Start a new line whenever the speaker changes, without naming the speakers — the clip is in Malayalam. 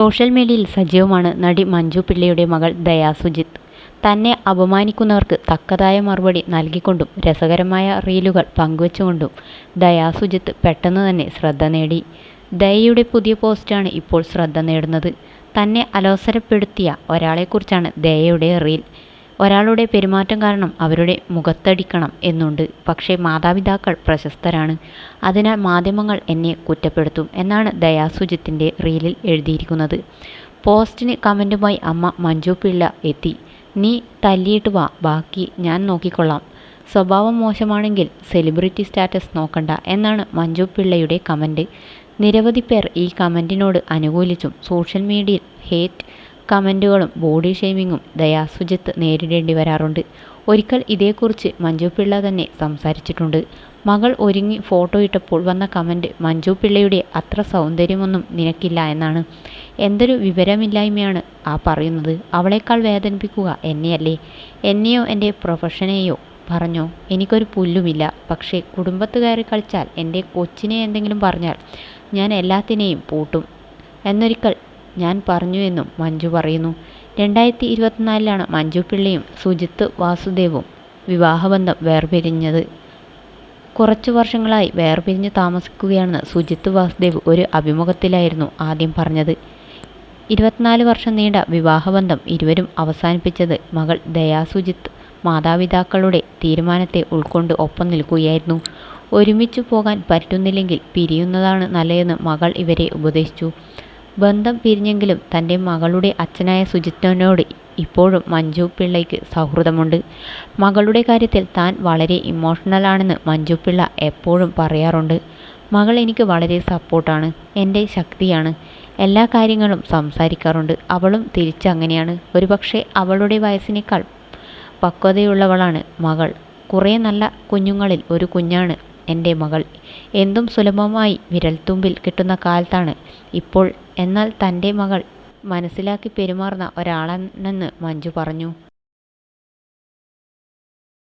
സോഷ്യൽ മീഡിയയിൽ സജീവമാണ് നടി മഞ്ജു പിള്ളയുടെ മകൾ ദയാ സുജിത്ത്. തന്നെ അപമാനിക്കുന്നവർക്ക് തക്കതായ മറുപടി നൽകിക്കൊണ്ടും രസകരമായ റീലുകൾ പങ്കുവച്ചുകൊണ്ടും ദയാ സുജിത്ത് പെട്ടെന്ന് തന്നെ ശ്രദ്ധ നേടി. ദയയുടെ പുതിയ പോസ്റ്റാണ് ഇപ്പോൾ ശ്രദ്ധ നേടുന്നത്. തന്നെ അലോസരപ്പെടുത്തിയ ഒരാളെക്കുറിച്ചാണ് ദയയുടെ റീൽ. ഒരാളുടെ പെരുമാറ്റം കാരണം അവരുടെ മുഖത്തടിക്കണം എന്നുണ്ട്. പക്ഷേ മാതാപിതാക്കൾ പ്രശസ്തരാണ്. അതിനാൽ മാധ്യമങ്ങൾ എന്നെ കുറ്റപ്പെടുത്തും എന്നാണ് ദയാ സുജിത്തിൻ്റെ റീലിൽ എഴുതിയിരിക്കുന്നത്. പോസ്റ്റിന് കമൻറ്റുമായി അമ്മ മഞ്ജു പിള്ള എത്തി. നീ തല്ലിയിട്ട് വാ, ബാക്കി ഞാൻ നോക്കിക്കൊള്ളാം. സ്വഭാവം മോശമാണെങ്കിൽ സെലിബ്രിറ്റി സ്റ്റാറ്റസ് നോക്കണ്ട എന്നാണ് മഞ്ജു പിള്ളയുടെ കമൻറ്റ്. നിരവധി പേർ ഈ കമൻറ്റിനോട് അനുകൂലിച്ചും സോഷ്യൽ മീഡിയയിൽ ഹേറ്റ് കമൻറ്റുകളും ബോഡി ഷെയ്മിങ്ങും ദയാ സുജിത്ത് നേരിടേണ്ടി വരാറുണ്ട്. ഒരിക്കൽ ഇതേക്കുറിച്ച് മഞ്ജു പിള്ള തന്നെ സംസാരിച്ചിട്ടുണ്ട്. മകൾ ഒരുങ്ങി ഫോട്ടോ ഇട്ടപ്പോൾ വന്ന കമൻറ്റ് മഞ്ജു പിള്ളയുടെ അത്ര സൗന്ദര്യമൊന്നും നിനക്കില്ല എന്നാണ്. എന്തൊരു വിവരമില്ലായ്മയാണ് ആ പറയുന്നത്. അവളേക്കാൾ വേദനിപ്പിക്കുക എന്നെയല്ലേ? എന്നെയോ എൻ്റെ പ്രൊഫഷനെയോ പറഞ്ഞോ? എനിക്കൊരു പുല്ലുമില്ല. പക്ഷേ കുടുംബത്ത് കയറി കളിച്ചാൽ, എൻ്റെ കൊച്ചിനെ എന്തെങ്കിലും പറഞ്ഞാൽ ഞാൻ എല്ലാത്തിനെയും പൂട്ടും എന്നൊരിക്കൽ ഞാൻ പറഞ്ഞു എന്നും മഞ്ജു പറയുന്നു. 2024 മഞ്ജു പിള്ളയും സുജിത്ത് വാസുദേവും വിവാഹബന്ധം വേർപിരിഞ്ഞത്. കുറച്ചു വർഷങ്ങളായി വേർപിരിഞ്ഞ് താമസിക്കുകയാണെന്ന് സുജിത്ത് വാസുദേവ് ഒരു അഭിമുഖത്തിലായിരുന്നു ആദ്യം പറഞ്ഞത്. 24 വർഷം നീണ്ട വിവാഹബന്ധം ഇരുവരും അവസാനിപ്പിച്ചത് മകൾ ദയാ സുജിത്ത് മാതാപിതാക്കളുടെ തീരുമാനത്തെ ഉൾക്കൊണ്ട് ഒപ്പം നിൽക്കുകയായിരുന്നു. ഒരുമിച്ചു പോകാൻ പറ്റുന്നില്ലെങ്കിൽ പിരിയുന്നതാണ് നല്ലതെന്ന് മകൾ ഇവരെ ഉപദേശിച്ചു. ബന്ധം പിരിഞ്ഞെങ്കിലും തൻ്റെ മകളുടെ അച്ഛനായ സുജിത്തിനോട് ഇപ്പോഴും മഞ്ജു പിള്ളയ്ക്ക് സൗഹൃദമുണ്ട്. മകളുടെ കാര്യത്തിൽ താൻ വളരെ ഇമോഷണലാണെന്ന് മഞ്ജു പിള്ള എപ്പോഴും പറയാറുണ്ട്. മകൾ എനിക്ക് വളരെ സപ്പോർട്ടാണ്, എൻ്റെ ശക്തിയാണ്. എല്ലാ കാര്യങ്ങളും സംസാരിക്കാറുണ്ട്. അവളും തിരിച്ചങ്ങനെയാണ്. ഒരുപക്ഷെ അവളുടെ വയസ്സിനേക്കാൾ പക്വതയുള്ളവളാണ് മകൾ. കുറേ നല്ല കുഞ്ഞുങ്ങളിൽ ഒരു കുഞ്ഞാണ് എൻ്റെ മകൾ. എന്തും സുലഭമായി വിരൽത്തുമ്പിൽ കിട്ടുന്ന കാലത്താണ് ഇപ്പോൾ. എന്നാൽ തൻ്റെ മകൾ മനസ്സിലാക്കി പെരുമാറുന്ന ഒരാളാണെന്ന് മഞ്ജു പറഞ്ഞു.